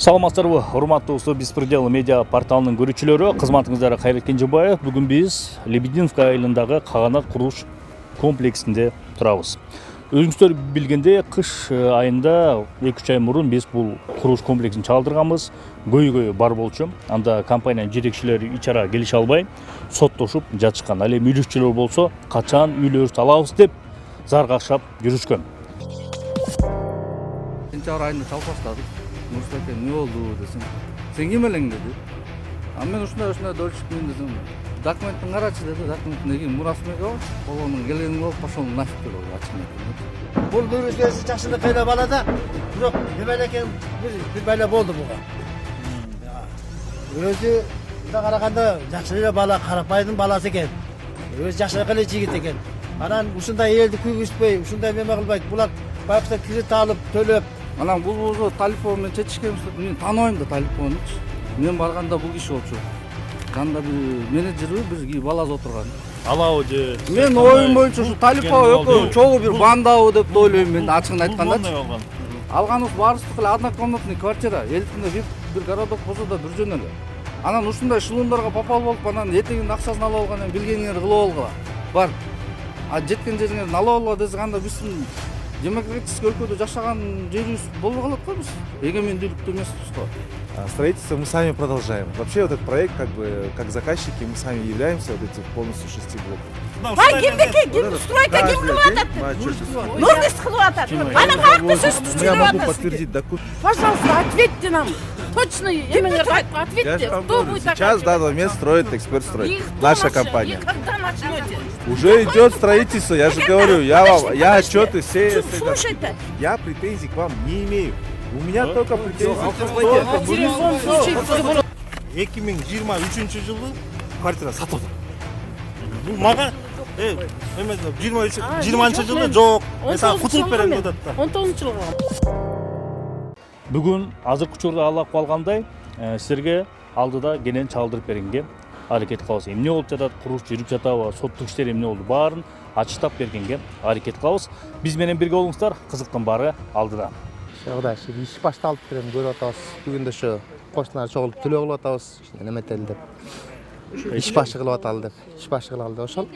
Саламатсыздарбы, урматтуу Беспредел медиа порталынын көрүүчүлөрү, кызматыңыздарга Кайрат Кенжебаев. Бүгүн биз Лебединка айылындагы Каганат курулуш комплексинде турабыз. Өзүңүздөр билгендей, кыш айында 2-3 ай мурун биз бул курулуш комплексин чалдырганбыз. Көйгөй бар болчу. Анда компаниянын жетекчилери ичара келише албай соттошуп жатышкан. Ал эми үйлөкчүлөр болсо качан үйлөрүбүздү алабыз деп заргашап жүрүшкөн. Сентябрь айында чалып баштадык. Мурсаке не болду десем, сен ким элең деди. Мен ушундай дольщикмин десем, документин карачы деди. Документин эги мурасмек бар. Колонун келгени болуп, пошел нафиг деп ачып. Бул бирөөсү жакшылык эле бала да, бирок неме экен бир бала болду буга. Өзү да караганда жакшы эле бала, карапайдын баласы экен. Өзү жакшылык эле жигит экен. Анан ушундай элди күйгүзбөй, ушундай неме кылбайт. Булар баягы кредит алып, төлөп. Анан бул Талипов менен чечишкенбиз. Мен тааныбайм да Талиповнучу. Мен барганда бул киши болчу. Жанында бир менеджери бир баласы отурган. Алабы же? Мен оюм боюнча ушу Талипов экөө чогуу бир бандабы деп ойлойм мен, ачыгын айтканда. Алганыбыз баарыбыздыкы эле однокомнатный квартира. Элдикинде бир городок болсо да бир жөн эле. Анан ушундай шылуундарга попал болуп, анан этегинин акчасын алып алгандан билгениңерди кылып алгыла. Бар. А жеткен жериңерден алып алгыла десек, анда биздин демократический өлкөдө жашаган жерибиз болбой калат го биз. Эгемендүүлүктүү эмеспиз го. Строительство мы сами продолжаем. Вообще вот этот проект, как заказчики, мы сами являемся вот этих полностью 6 блоков. Кимдики? Стройка ким кылып атат? Нурдис кылып атат. Анан каяктан сөз түшүрүп Я могу атасыз? подтвердить документ. Пожалуйста, ответьте нам. Точно, эмеңерди айтып ответьте. Кто будет Сейчас в данный момент строит эксперт И строит. кто Наша начнет? компания. И когда начнете? Уже идет строительство, я же говорю, я отчеты все. Слушайте. Я претензий к вам не имею. У меня только претензии. Телефон случится. 2023-жылы квартира сатылды. Бул мага 20-жылы жок. Mesela кутулуп берем деп атат. 19-жылга. Бүгүн азыркы учурда алып калгандай, силерге алдыда кенен чалдырып бергенге аракет кылабыз. Эмне болуп жатат, курулуш жүрүп жатабы, соттук иштер эмне болду, баарын ачыктап бергенге аракет кылабыз. Биз менен бирге болуңуздар, кызыктын баары алдыда. Кудай, иш башталып берем, көрүп атабыз. Бүгүн да ошо кошуналар чогулуп төлөө кылып атабыз. Неметели деп. Иш башы кылып аталы деп. Иш башы кылалы деп ошол.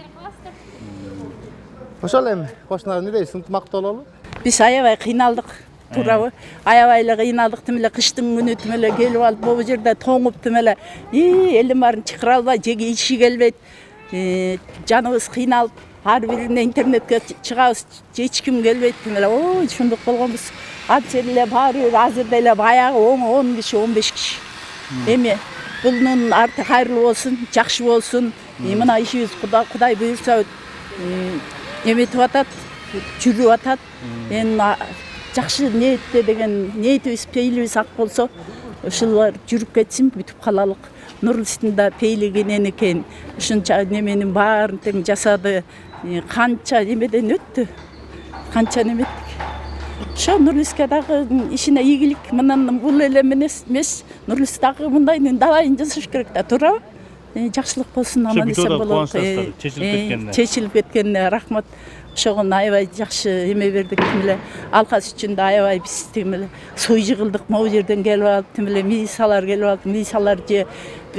Ошол эми кошуналар не дейсиң, ынтымактуу бололу. Биз аябай кыйналдык, туурабы? Аябай эле кыйналдык, тим эле кыштын күнү тим эле келип алып, бул жерде тоңуп тим эле элдин баарын чакыра албай, жеге иши келбейт. Жаныбыз кыйналып, ар бирине интернетке чыгабыз, эч ким келбейт тим эле. Ой, ушундук болгонбуз. Анча эле баары азырда эле баягы 10 киши, 15 киши. Эми bunun artık hayırlı olsun, жақсы болсын. Мына işimiz Құдай бұйырса неметіп атат, жүріп атат. Жақсы ниетте деген ниетибиз, пейилибиз ак болсо, ушулар жүрүп кетсин, бүтүп калалык. Нурлистин да пейили кенен экен. Ушунча неменин баарын тең жасады. Канча немеден өттү. Канча неметтик. Ошо Нурлиске дагы ишине ийгилик, мындан бул эле эмес, Нурлис дагы мындайын давайын жасаш керек да, туурабы? Жакшылык болсун, аман эсен бололук. Чечилип кеткенине рахмат. Ошого аябай жакшы эме бердик тим эле. Алкас үчүн да аябай биз тим эле сой жыгылдык, могу жерден келип алып, тим эле милициялар келип алып, милициялар же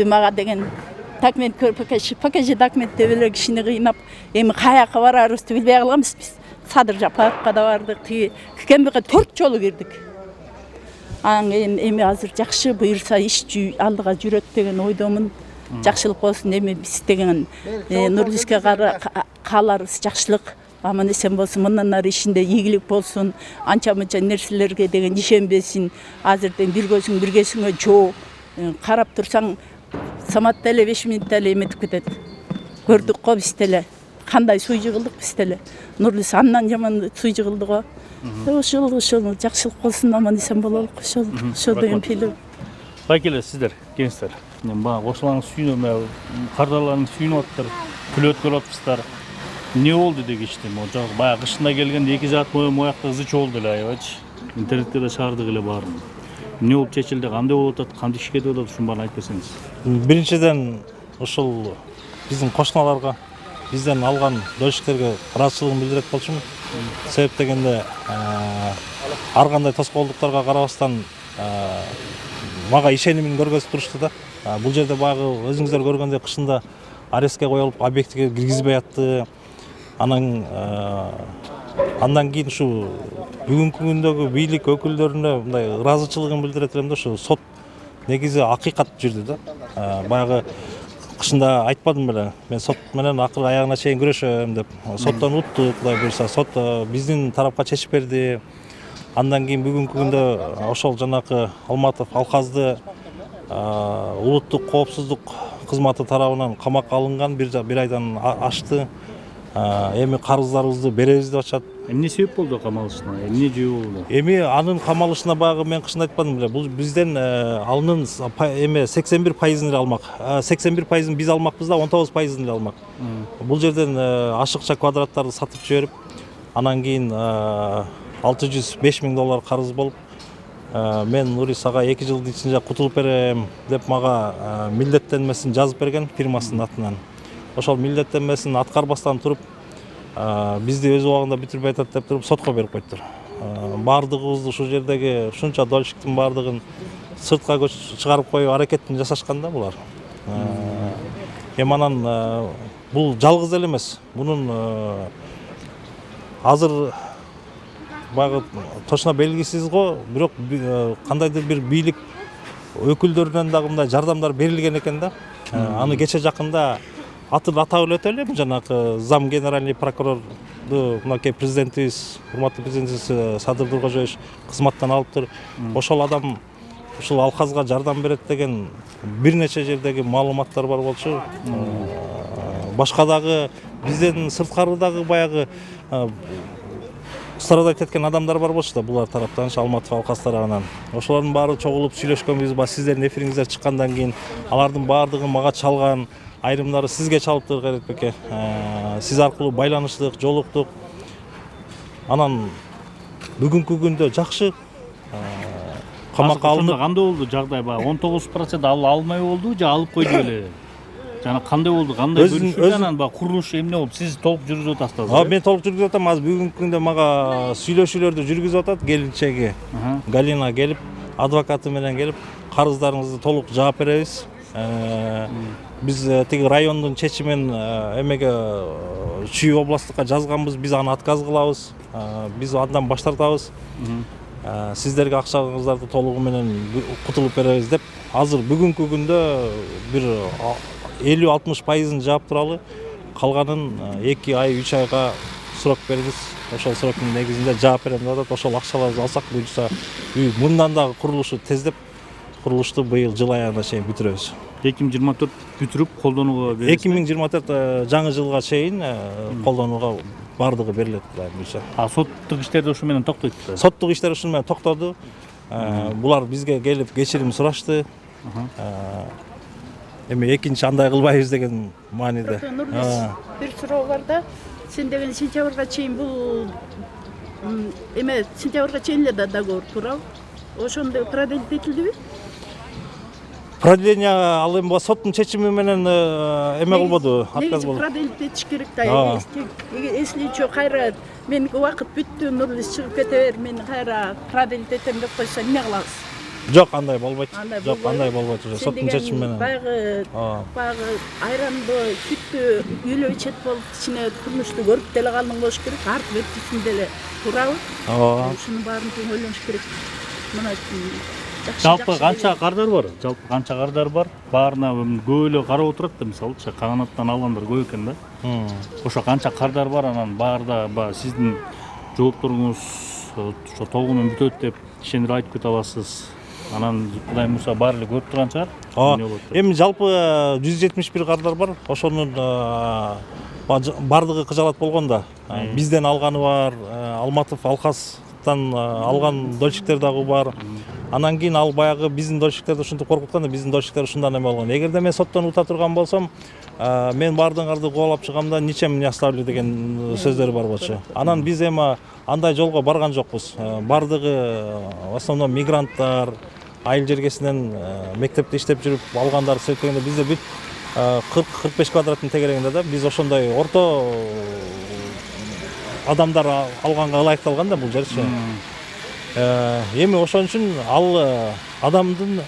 мага деген документ пакет документ деп эле кишини кыйнап, эми каяка барарыбызды билбей калганбыз биз. Садыр Жапаровка да бардык, Кембеге 4 жолу кирдик. Анан кийин эми азыр жакшы буйрса иш алдыга жүрөт деген ойдомун. Жакшылык болсун, эми биз деген Нурлиске кааларыбыз жакшылык, аман эсен болсун, мындан ары ишинде ийгилик болсун, анча-мынча нерселерге деген ишенбесин. Азырден бир көзүң биргесиңе жоо, карап турсаң саматта эле 5 минутта эле эметип кетет. Көрдүк го биз деле. Кандай суй жыгылдык биз деле. Нурлис андан жаман суй жыгылды го. Ошол жакшылык болсун, аман эсен бололук. Ошол деген пилим. Кайкеле сиздер, кеңестер. Бага кошуларыңыз сүйүнөм, кардарларыңыз сүйүнүп аттыр, күлөт көрүп атпыздар. Не болду деп иштем. Баягы кышында келгенде 2 саат бою моякта ызычы болду эле, аябайчы. Интернетте да чыгардык эле баарын. Эмне болуп чечилди, кандай болуп атат, кандай иш кетип атат, ушун баарын айтып берсеңиз. Биринчиден ушул биздин кошуналарга, бизден алган дольщиктерге ыраазычылыгын билдирет болчумун. Себеп дегенде ар кандай тоскоолдуктарга карабастан мага ишенимин көргөзүп турушту да. Бул жерде баягы өзүңүздөр көргөндөй кышында арестке коюлуп объектке киргизбей атты. Андан кийин ушу бүгүнкү күндөгү бийлик өкүлдөрүнө мындай ыраазычылыгын билдирет элем да, ушу сот негизи акыйкат жүрдү да. Баягы кышында айтпадым беле, мен сот менен акыры аягына чейин күрөшөм деп. Соттон уттук, Кудай буйрса, сот биздин тарапка чечип берди. Андан кийин бүгүнкү күндө ошол жанакы Алматов Алказды улуттук коопсуздук кызматы тарабынан камакка алынган, бир айдан ашты. Эми карыздарыбызды беребиз деп атышат. Эмне себеп болду камалышына? Эмне жөө болду? Эми анын камалышына баягы мен кышында айтпадым беле, бул бизден алынын эми 81% эле алмак. 81% биз алмакпыз да, 19% эле алмак. Бул жерден ашыкча квадраттарды сатып жиберип, анан кийин $605 000 карыз болуп, мен Нури сага 2 жылдын ичинде кутулуп берем деп мага милдеттенмесин жазып берген фирмасынын атынан. Ошол милдеттенмесин аткарбастан туруп, бизди өз убагында бүтүрбөй атат деп туруп сотко берип коюптур. Бардыгыбызды ушул жердеги ушунча дольщиктин бардыгын сыртка чыгарып коюу аракетин жасашкан да булар. Эми анан бул жалгыз эле эмес. Мунун азыр баягы точно белгисиз го, бирок кандайдыр бир бийлик өкүлдөрүнөн дагы мындай жардамдар берилген экен да. Аны кече жакында атын атап эле өтөлүм, жанакы зам генеральный прокурорду мынакей президентибиз, урматтуу президентибиз Садыр Тургожоевич кызматтан алыптыр. Ошол адам ушул Алказга жардам берет деген бир нече жердеги маалыматтар бар болчу. Башка дагы бизден сырткары дагы баягы страдать эткен адамдар бар болчу да, булар тараптан, Алматов Алказ тарабынан. Ошолордун баары чогулуп сүйлөшкөнбүз, сиздердин эфириңиздер чыккандан кийин алардын баардыгы мага чалган, айрымдары сизге чалыптыр, Кайратбеке. Сиз аркылуу байланыштык, жолуктук. Анан бүгүнкү күндө жакшы камакка алынып. Кандай болду жагдай? 19% алмай болду же алып койду беле? Жана кандай болду? Кандай бөлүшүү анан курулуш эмне болуп? Сиз толук жүргүзүп атасызбы? Мен толук жүргүзүп атам. Азыр бүгүнкү күндө мага сүйлөшүүлөрдү жүргүзүп атат. Келинчеги Галина келип, адвокаты менен келип, карыздарыңызды толук жаап беребиз. Биз тиги райондун чечимин эмеге Чүй областтыкка жазганбыз, биз аны отказ кылабыз. Биз андан баш тартабыз. Сиздерге акчаңыздарды толугу менен кутулуп беребиз деп. Азыр бүгүнкү күндө бир 50-60% жаап туралы, калганын 2 ай 3 айга срок бериңиз. Ошол сроктун негизинде жаап берем деп атат. Ошол акчаларды алсак буюрса үй мындан дагы курулушу тездеп, курулушту быйыл жыл аягына чейин бүтүрөбүз. 2024 бүтүрүп колдонууга беребиз. 2024 жаңы жылга чейин колдонууга бардыгы берилет буюрса. Соттук иштер ушу менен токтойт. Соттук иштер ушу менен токтоду. Булар бизге келип кечирим сурашты. Эми экинчи андай кылбайбыз деген мааниде. Бир суроо бар да. Сен деген сентябрга чейин бул эме сентябрга чейин эле договор туурабы? Ошондо продлить этилдиби? Продление ал эми соттун чечими менен эме кылбоду, отказ болду. Продлить этиш керек да. Эсличи кайра меники убакыт бүттү, Нурлис чыгып кете бер, мен кайра продлить этем деп койсо эмне кылабыз? Жок, андай болбойт. Жок, андай болбойт. Соттун чечими менен. Баягы айранды, сүттү үйлөй ичет болуп, ичине турмушту көрүп деле калдың болуш керек. Артып өттүсүн деле туурабы? Ушунун баарын тең ойлонуш керек. Мына Жалпы канча кардар бар? Баарына көп эле карап отурат да, мисалычы каганаттан алгандар көп экен да. Ошо канча кардар бар, анан баарда сиздин жоопторуңуз ошо толугу менен бүтөт деп ишендирип айтып кете аласыз. Анан Кудай мурса баары эле көрүп турган чыгар. Эми жалпы 171 кардар бар. Ошонун бардыгы кыжалат болгон да. Бизден алганы бар, Алматов Алказдан алган дольщиктер дагы бар. Анан кийин ал баягы биздин дольщиктерди ушинтип коркуткан да, биздин дольщиктер ушундан эме болгон. Эгерде мен соттон ута турган болсом, мен бардыңарды кубалап чыгамда ничем не оставлю деген сөздөр бар болчу. Анан биз эми андай жолго барган жокпуз. Бардыгы в основном мигранттар, айыл жергесинен мектепте иштеп жүрүп алгандар сөйткөндө бизде бүт 40-45 квадраттын тегерегинде да, биз ошондой орто адамдар алганга ылайыкталган да бул жерчи. Эми ошон үчүн ал адамдын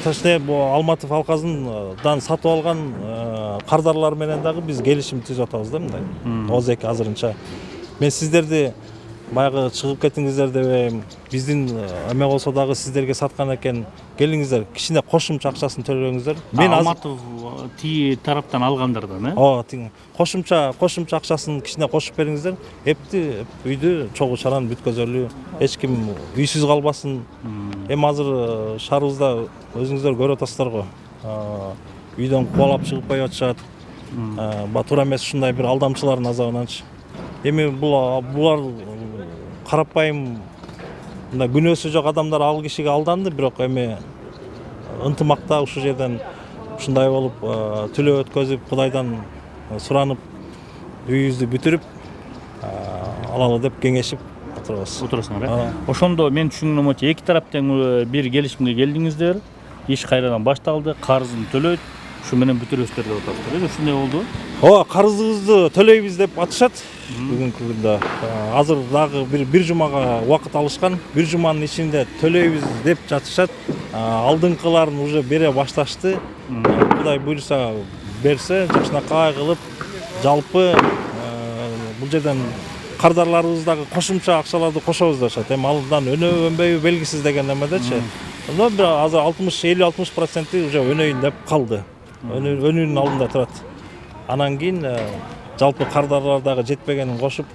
точнее бул Алматы Алказындан сатып алган кардарлар менен дагы биз келишим түзүп атабыз да мындай. ОЗЭК азырынча. Мен сиздерди баягы чыгып кетиңиздер дебейм. Биздин эме болсо дагы сиздерге саткан экен. Келиңиздер, кичине кошумча акчасын төлөңүздөр. Мен Алматы тии тараптан алгандардан, Кошумча акчасын кичине кошуп бериңиздер. Эпти үйдү чогуу чаран бүткөзөлү. Эч ким үйсүз калбасын. Эми азыр шаарыбызда өзүңүздөр көрүп атасыздар го. Үйдөн кубалап чыгып атышат. Туура эмес ушундай бир алдамчылардын азабынанчы. Эми булар карапайым мындай күнөөсү жок адамдар ал кишиге алданды, бирок эми ынтымакта ушул жерден ушундай болуп төлөө өткөзүп, Кудайдан суранып, үйүбүздү бүтүрүп алалы деп кеңешип отурасыңар. Ошондо мен түшүнгөнүм боюнча эки тараптан бир келишимге келдиңиздер. Иш кайрадан башталды, карызын төлөйт. Ушу менен бүтүрөсүздөр деп атасыздар. Ушундай болду. Карызыбызды төлөйбүз деп атышат бүгүнкү күндө. Азыр дагы бир жумага убакыт алышкан. Бир жуманын ичинде төлөйбүз деп жатышат. Алдыңкыларын уже бере башташты. Кудай буйруса берсе, жакшынакай кылып, жалпы бул жерден кардарларыбыздагы кошумча акчаларды кошобуз дешет. Эми алдан өнөбөнбөйбү белгисиз деген эмедечи. Но бир азыр 50-60% уже өнөйүн деп калды. Өнүүнүн алдында турат. Анан кийин жалпы кардарлар дагы жетпегенин кошуп,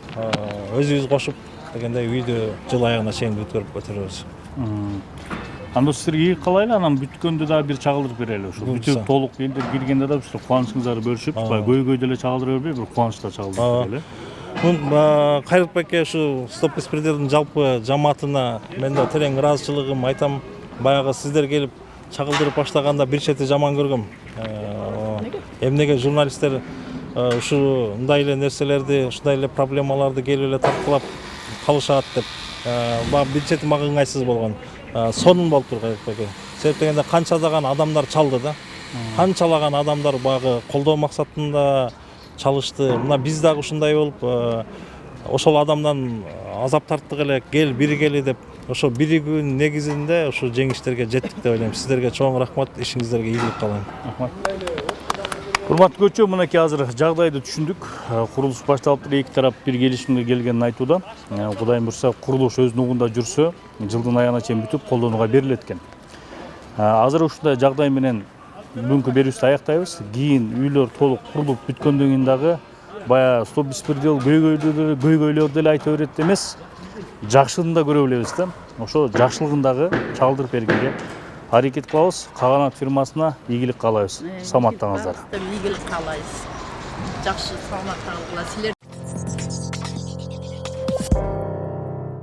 өзүбүз кошуп дегендей үйдү жыл аягына чейин бүткөрүп көтөрөбүз. Анда силерге калайлы, анан бүткөндө дагы бир чагылдырып берели ошо. Бүтүп толук элдер киргенде да силер кубанычыңыздарды бөлүшүп, көйгөй деле чагылдыра бербей, бир кубанычта чагылдырып берели. Кайрылтбекке ушу Стоп беспределдин жалпы жамаатына мен да терең ыраазычылыгым айтам. Баягы сиздер келип чагылдырып баштаганда бир чети жаман көргөм. Эмнеге журналисттер ушундай эле нерселерди, ушундай эле проблемаларды келип эле тарткылап калышат деп. Бир чети мага ыңгайсыз болгон. Сонун болуп тур Кайрылтбек. Себеп дегенде канчалаган адамдар чалды да. Канчалаган адамдар баягы колдоо максатында чалышты. Мына биз дагы ушундай болуп, ошол адамдан азап тарттык эле, кел биригели деп. Ошо биригүүнүн негизинде ушу жеңиштерге жеттик деп ойлойм. Сиздерге чоң рахмат, ишиңиздерге ийгилик каалайм. Урматтуу көчө, мынакей азыр жагдайды түшүндүк. Курулуш башталыптыр, эки тарап бир келишимге келгенин айтууда. Кудайым буйруса, курулуш өз нугунда жүрсө, жылдын аягына чейин бүтүп колдонууга берилет экен. Азыр ушундай жагдай менен бүгүнкү берүүбүздү аяктайбыз. Кийин үйлөр толук курулуп бүткөндөн кийин дагы баягы Стоп беспредел көйгөйлөрдү эле айта берет эмес, жакшысын да көрө билебиз да. Ошо жакшылыгын дагы чагылдырып бергенге аракет кылабыз. Каганат фирмасына ийгилик каалайбыз. Саламаттаңыздар. Ийгилик каалайбыз. Жакшы саламатта калгыла.